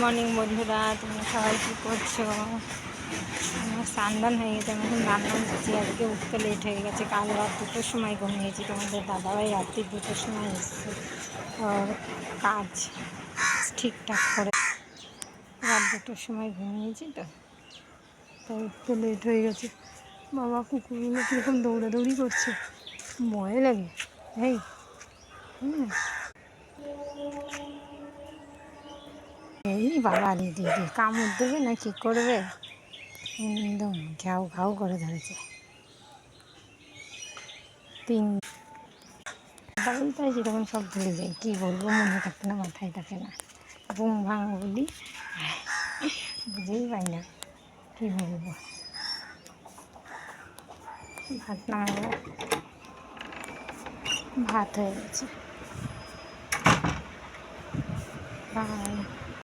Morning বন্ধুরা, তোমরা সবাই কী করছো? আমার স্নান হয়ে গেছে, আমি এখন রান্না হচ্ছি। আজকে উঠতে লেট হয়ে গেছে, কাল রাত 2টোর সময় ঘুমিয়েছি। তোমাদের দাদাভাই রাত্রি 2টোর সময় এসছে ওর কাজ ঠিকঠাক করে। রাত 2টোর সময় ঘুমিয়েছি তো, তাই উঠতে লেট হয়ে গেছে। বাবা, কুকুরগুলো কীরকম দৌড়াদৌড়ি করছে, ভয় লাগে। এই এই বাবা, দিদি কামড় দেবে না কি করবে, একদম ঘাউ ঘাউ করে ধরেছে। বলতে যেরকম সব ভুলে যাই, কী বলবো, মনে থাকে না, মাথায় থাকে না, ঘুম ভাঙ বলি, বুঝেই পাই না কী বলবো। ভাত নামাবো, ভাত হয়ে গেছে। বাই।